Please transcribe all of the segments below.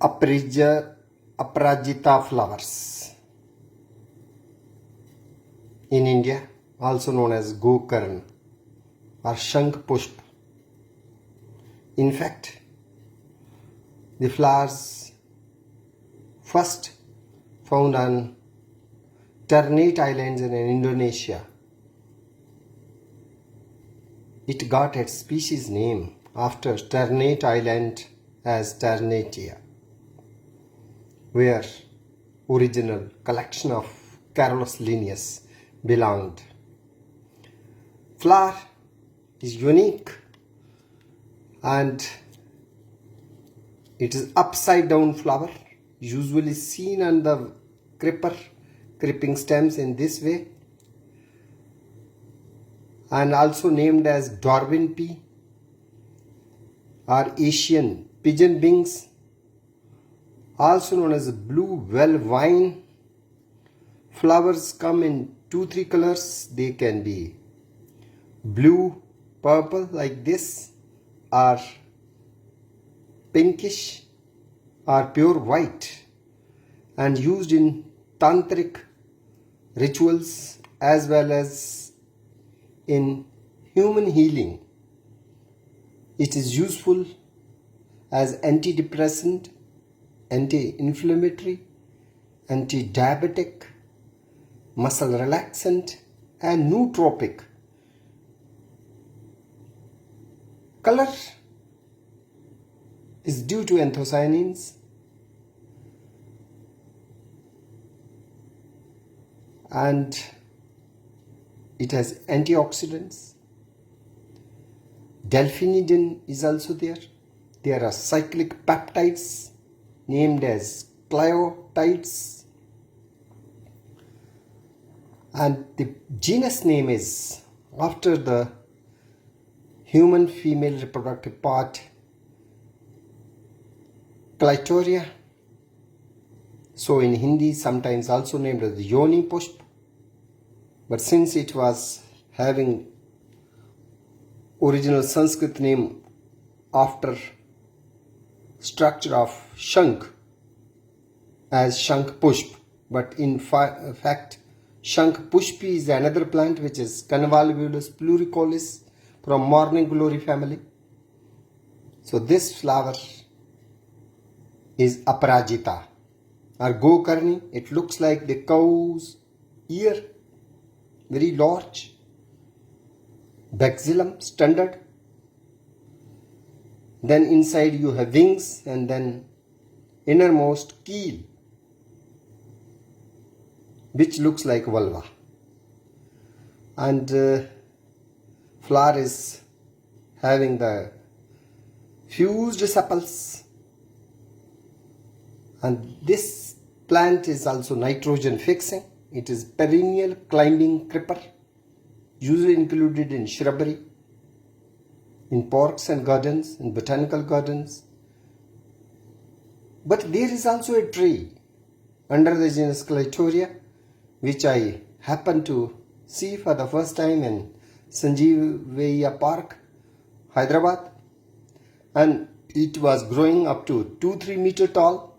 Aparajita flowers. In India, also known as Gokarn or Shankh Pushp. In fact, the flowers first found on Ternate Islands in Indonesia. It got its species name after Ternate Island as Ternatia, where original collection of Carolus Linnaeus belonged. Flower is unique and it is upside down flower, usually seen on the creeping stems in this way, and also named as Darwin pea or Asian pigeon wings, also known as blue well vine. Flowers come in 2-3 colors. They can be blue, purple like this, or pinkish or pure white, and used in tantric rituals as well as in human healing. It is useful as antidepressant, anti-inflammatory, anti-diabetic, muscle relaxant, and nootropic. Color is due to anthocyanins and it has antioxidants. Delphinidin is also there. There are cyclic peptides named as cliotides, and the genus name is after the human female reproductive part, Clitoria. So in Hindi sometimes also named as Yoni Pushp, but since it was having original Sanskrit name after structure of Shankh as Shankh Pushp, but in fact Shankh Pushpi is another plant which is Convolvulus pluricolis from morning glory family. So this flower is Aparajita or Gokarni. It looks like the cow's ear, very large. Baxillum standard. Then inside you have wings and then innermost keel, which looks like vulva. And flower is having the fused sepals. And this plant is also nitrogen fixing. It is perennial climbing creeper, usually included in shrubbery, in parks and gardens, in botanical gardens. But there is also a tree under the genus Clitoria, which I happened to see for the first time in Sanjeevaiah Park, Hyderabad, and it was growing up to 2-3 meter tall.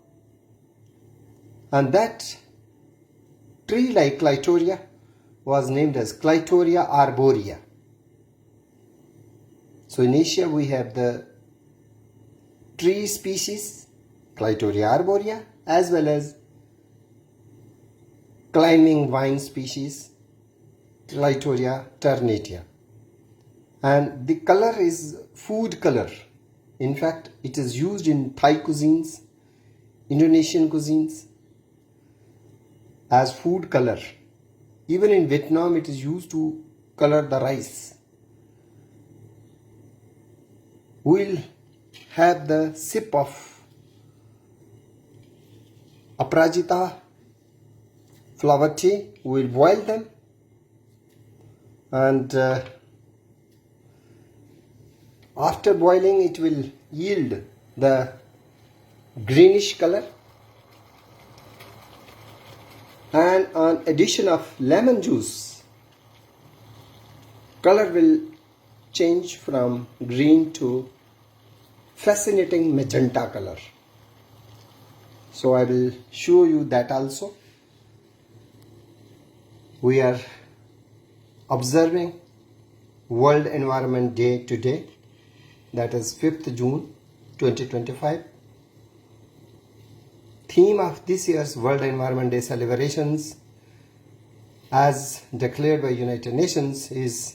And that tree like Clitoria was named as Clitoria arborea. So in Asia we have the tree species Clitoria arborea as well as climbing vine species Clitoria ternatia. And the color is food color. In fact, it is used in Thai cuisines, Indonesian cuisines as food color. Even in Vietnam, it is used to color the rice. We'll have the sip of Aparajita flower tea. We'll boil them and after boiling it will yield the greenish color, and on addition of lemon juice, color will change from green to fascinating magenta color. So I will show you that also. We are observing World Environment Day today, that is 5th June 2025. Theme of this year's World Environment Day celebrations, as declared by United Nations, is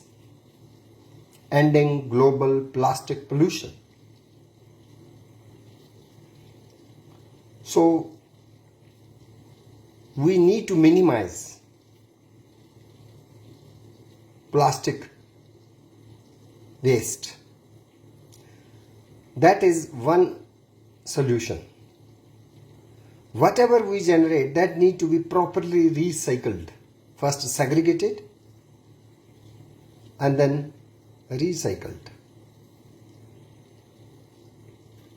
ending global plastic pollution. So we need to minimize plastic waste. That is one solution. Whatever we generate, that need to be properly recycled. First segregated and then recycled.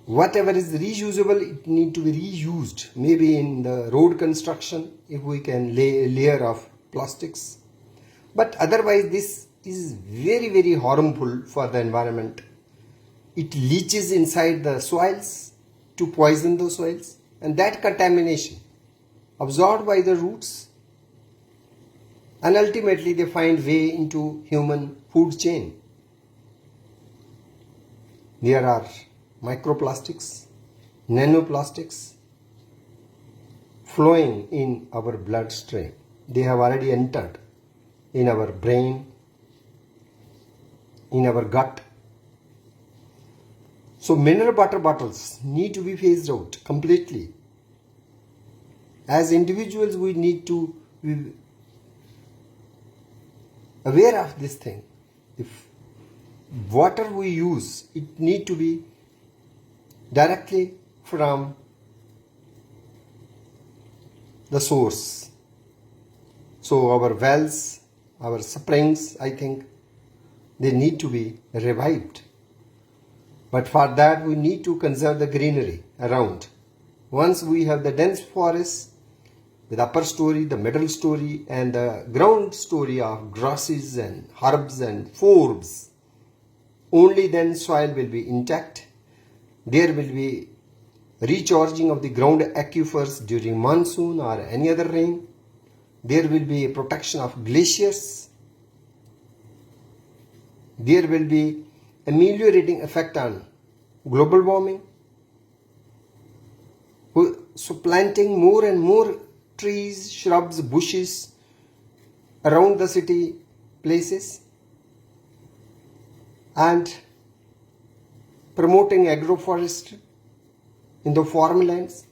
Whatever is reusable, it need to be reused. Maybe in the road construction, if we can lay a layer of plastics. But otherwise, this is very, very harmful for the environment. It leaches inside the soils to poison those soils, and that contamination absorbed by the roots, and ultimately they find way into human food chain. There are microplastics, nanoplastics flowing in our bloodstream. They have already entered in our brain, in our gut. So mineral water bottles need to be phased out completely. As individuals, we need to be aware of this thing. If water we use, it need to be directly from the source. So our wells, our springs, I think they need to be revived. But for that we need to conserve the greenery around. Once we have the dense forests with upper story, the middle story and the ground story of grasses and herbs and forbs, only then soil will be intact. There will be recharging of the ground aquifers during monsoon or any other rain. There will be a protection of glaciers. There will be ameliorating effect on global warming. So planting more and more trees, shrubs, bushes around the city places and promoting agroforestry in the farmlands.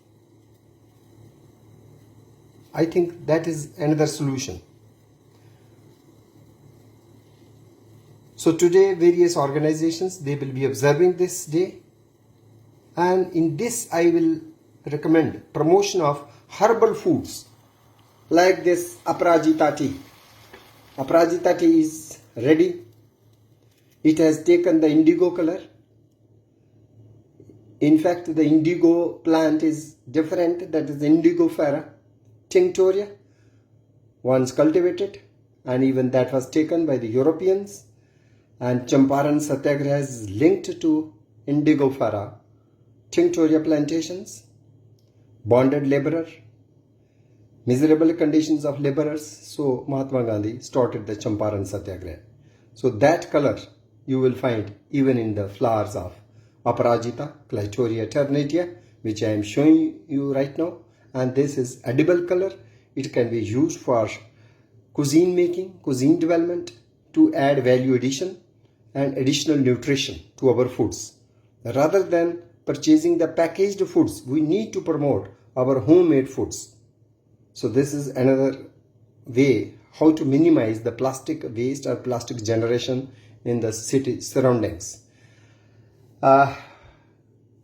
I think that is another solution. So today various organizations, they will be observing this day, and in this I will recommend promotion of herbal foods like this Aparajita tea. Aparajita tea is ready. It has taken the indigo color. In fact, the indigo plant is different, that is Indigofera tinctoria, once cultivated, and even that was taken by the Europeans. And Champaran Satyagraha is linked to Indigofera tinctoria plantations, bonded laborer, miserable conditions of laborers. So Mahatma Gandhi started the Champaran Satyagraha. So that color you will find even in the flowers of Aparajita, Clitoria ternatia, which I am showing you right now. And this is edible color. It can be used for cuisine making, cuisine development, to add value addition and additional nutrition to our foods. Rather than purchasing the packaged foods, we need to promote our homemade foods. So this is another way how to minimize the plastic waste or plastic generation in the city surroundings.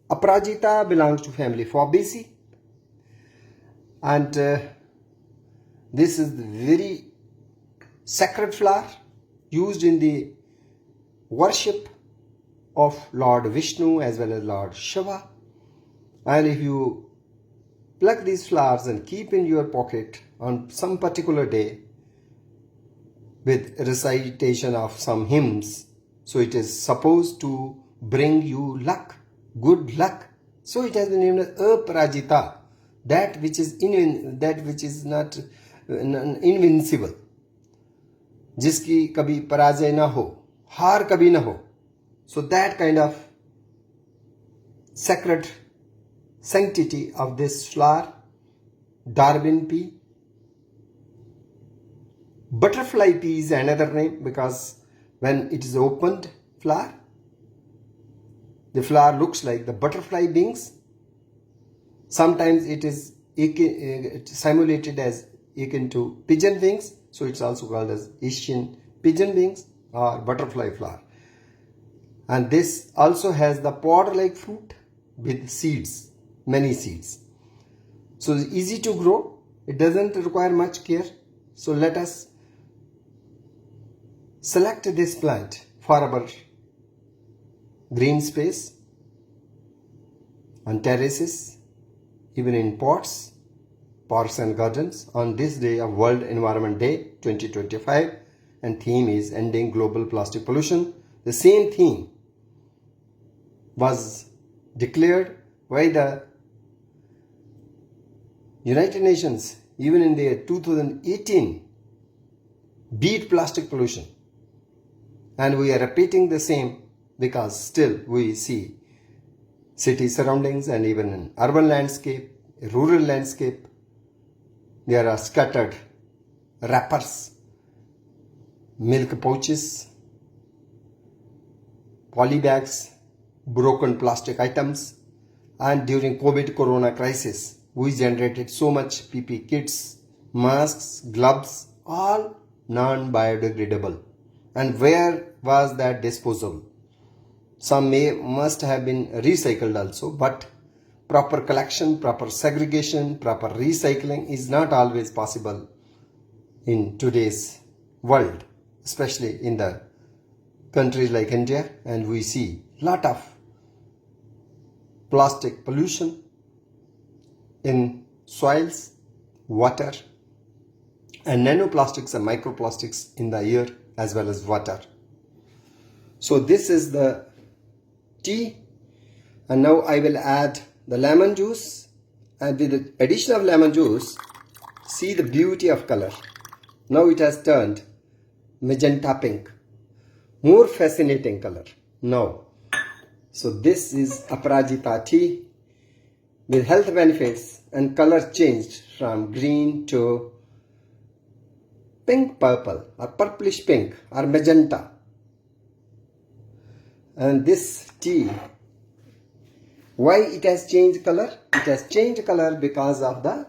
Aparajita belongs to family Fabaceae, and this is the very sacred flower used in the worship of Lord Vishnu as well as Lord Shiva. And if you pluck these flowers and keep in your pocket on some particular day with recitation of some hymns, so it is supposed to bring you luck, good luck. So it has been named as Aparajita. that which is not invincible, जिसकी कभी पराजय ना हो, हार कभी ना हो. So that kind of sacred sanctity of this flower, Darwin pea. Butterfly pea is another name, because when it is opened flower, the flower looks like the butterfly wings. Sometimes it is simulated as akin to pigeon wings, so it's also called as Asian pigeon wings or butterfly flower. And this also has the pod-like fruit with seeds, many seeds. So it's easy to grow, it doesn't require much care. So let us select this plant for our green space, on terraces, even in pots, parks and gardens, on this day of World Environment Day 2025, and theme is Ending Global Plastic Pollution. The same theme was declared by the United Nations even in the 2018, beat plastic pollution. And we are repeating the same because still we see city surroundings and even in urban landscape, rural landscape, there are scattered wrappers, milk pouches, poly bags, broken plastic items. And during COVID corona crisis, we generated so much PP kits, masks, gloves, all non-biodegradable. And where was that disposal? Some must have been recycled also, but proper collection, proper segregation, proper recycling is not always possible in today's world, especially in the countries like India, and we see lot of plastic pollution in soils, water, and nanoplastics and microplastics in the air as well as water. So this is the tea, and now I will add the lemon juice, and with the addition of lemon juice, see the beauty of color. Now it has turned magenta pink, more fascinating color now. So this is Aparajita tea with health benefits, and color changed from green to pink purple or purplish pink or magenta. And this tea, why it has changed color? It has changed color because of the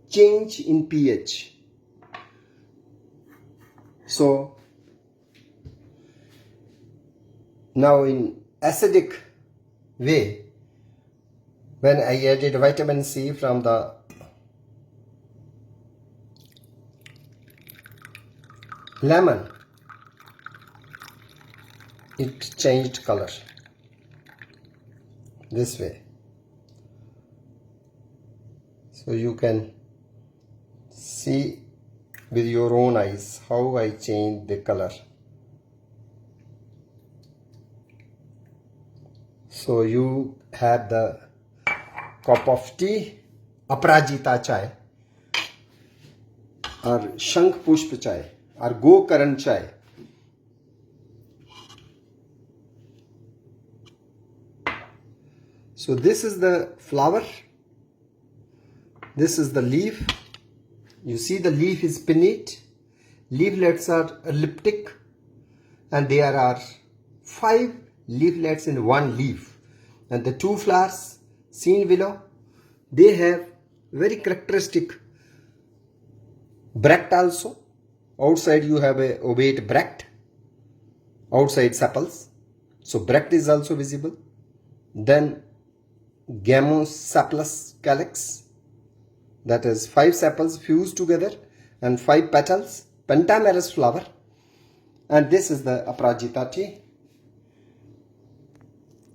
change in pH. So now in acidic way, when I added vitamin C from the lemon, it changed color this way. So you can see with your own eyes how I changed the color. So you had the cup of tea, Aparajita chai, or Shankh Pushp chai, or Go Karan chai. So this is the flower, this is the leaf. You see the leaf is pinnate, leaflets are elliptic, and there are 5 leaflets in one leaf. And the 2 flowers seen below, they have very characteristic bract also. Outside you have a ovate bract, outside sepals. So bract is also visible. Then gamosepalous calyx, that is 5 sepals fused together and 5 petals, pentamerous flower. And this is the Aparajita tea,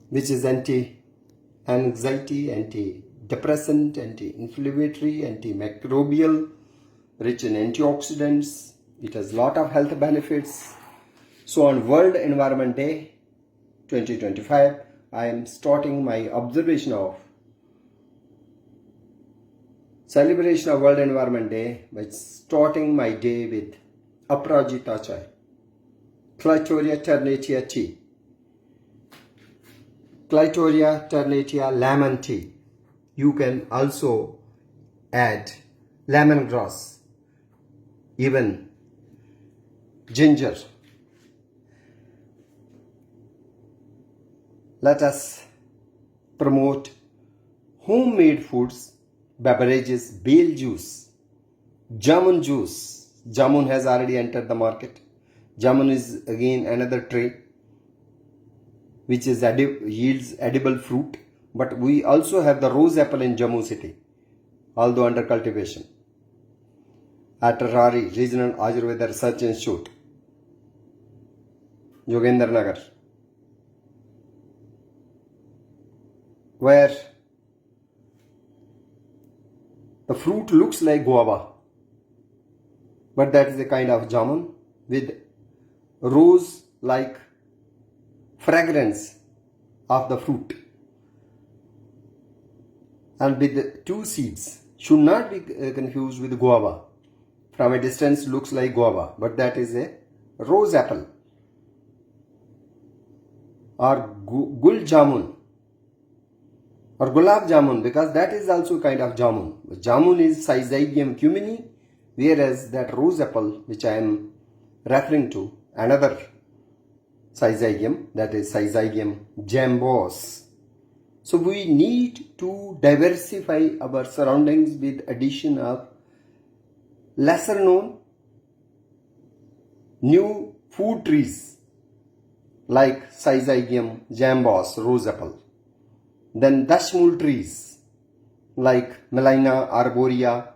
which is anti-anxiety, anti-depressant, anti-inflammatory, antimicrobial, rich in antioxidants. It has lot of health benefits. So on World Environment Day 2025, I am starting my observation of celebration of World Environment Day by starting my day with Aparajita chai, Clitoria ternatia tea, Clitoria ternatia lemon tea. You can also add lemongrass, even ginger. Let us promote homemade foods, beverages, bale juice, jamun juice. Jamun has already entered the market. Jamun is again another tree which is yields edible fruit. But we also have the rose apple in Jammu city, although under cultivation, at Rari Regional Ayurveda Research Institute, Jogendra Nagar, where the fruit looks like guava, but that is a kind of jamun with rose-like fragrance of the fruit and with two seeds. Should not be confused with guava. From a distance looks like guava, but that is a rose apple or gul jamun or gulab jamun, because that is also kind of jamun. Jamun is Syzygium cumini, whereas that rose apple which I am referring to, another Syzygium, that is Syzygium jambos. So we need to diversify our surroundings with addition of lesser known new food trees like Syzygium jambos, rose apple. Then dashmul trees like Melina arborea,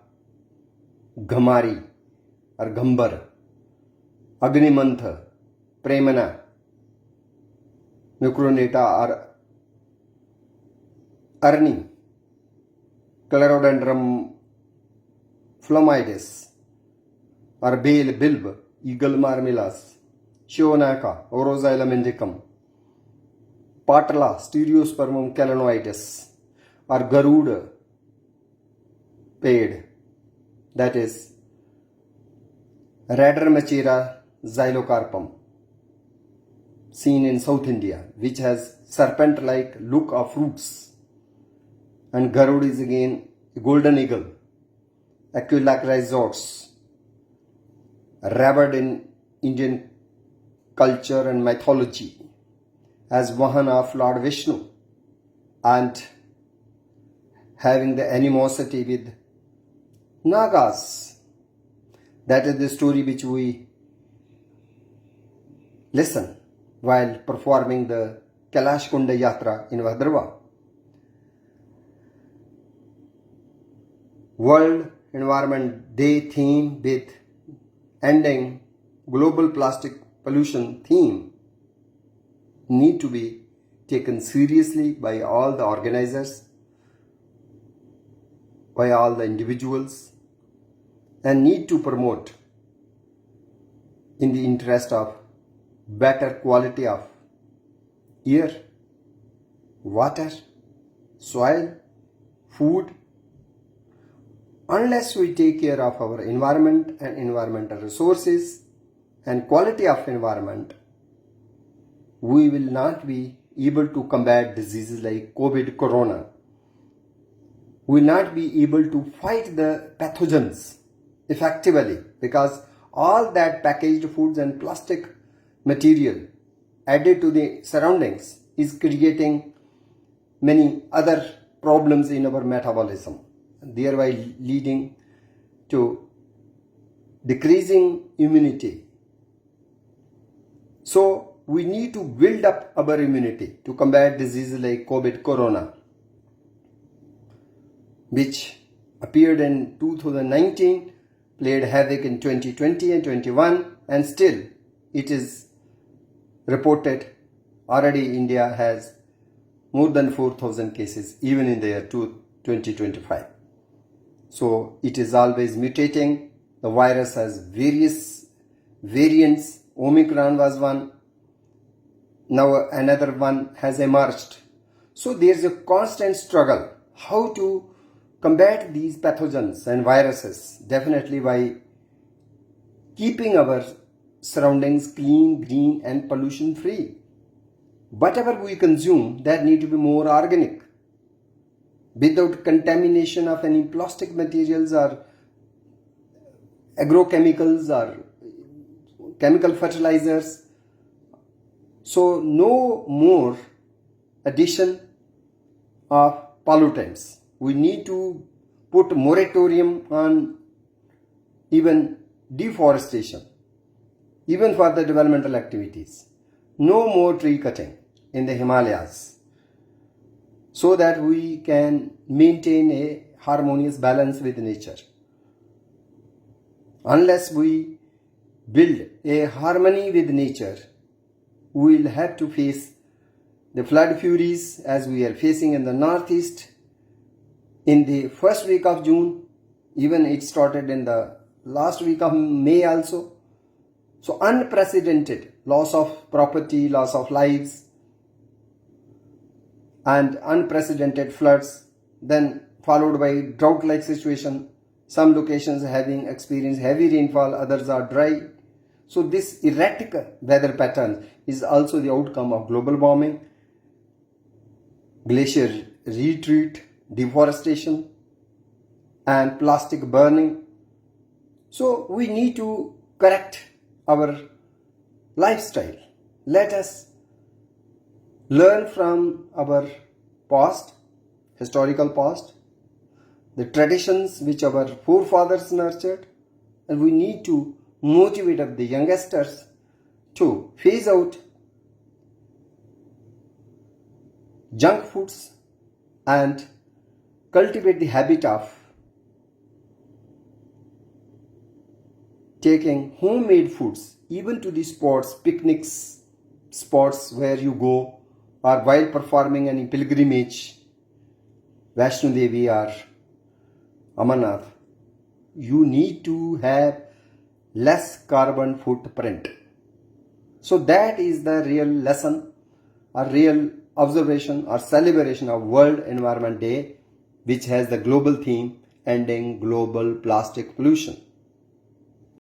Ghamari or Gambar, Agnimantha, Premana, Mucronata or Arni, Clerodendrum phlomides or Bale bilb, Eagle marmelas, Shionaka, Oroxylum indicum, Patala, Stereospermum calanoides or Garuda paid, that is Radarmachera xylocarpum, seen in South India, which has serpent-like look of roots. And Garud is again a golden eagle, Aquilac resorts, revered in Indian culture and mythology as Vahan of Lord Vishnu, and having the animosity with Nagas. That is the story which we listen while performing the Kailash Kunda Yatra in Bhadrava. World Environment Day theme with ending global plastic pollution theme need to be taken seriously by all the organizers, by all the individuals, and need to promote in the interest of better quality of air, water, soil, food. Unless we take care of our environment and environmental resources and quality of environment, we will not be able to combat diseases like COVID, corona. We will not be able to fight the pathogens effectively, because all that packaged foods and plastic material added to the surroundings is creating many other problems in our metabolism, thereby leading to decreasing immunity. So we need to build up our immunity to combat diseases like COVID, corona, which appeared in 2019, played havoc in 2020 and 21, and still it is reported already India has more than 4,000 cases even in the year 2025. So it is always mutating. The virus has various variants. Omicron was one. Now another one has emerged. So there is a constant struggle how to combat these pathogens and viruses definitely by keeping our surroundings clean, green and pollution free. Whatever we consume, that need to be more organic, without contamination of any plastic materials or agrochemicals or chemical fertilizers. So no more addition of pollutants. We need to put moratorium on even deforestation, even for the developmental activities. No more tree cutting in the Himalayas, so that we can maintain a harmonious balance with nature. Unless we build a harmony with nature, we will have to face the flood furies as we are facing in the northeast in the first week of June. Even it started in the last week of May also. So unprecedented loss of property, loss of lives and unprecedented floods, then followed by drought-like situation. Some locations having experienced heavy rainfall, others are dry. So this erratic weather pattern is also the outcome of global warming, glacier retreat, deforestation and plastic burning. So we need to correct our lifestyle. Let us learn from our past, historical past, the traditions which our forefathers nurtured, and we need to motivate the youngsters to phase out junk foods and cultivate the habit of taking homemade foods even to the spots, picnics spots where you go, or while performing any pilgrimage, Vaishno Devi or Amarnath. You need to have less carbon footprint. So that is the real lesson or real observation or celebration of World Environment Day, which has the global theme ending global plastic pollution.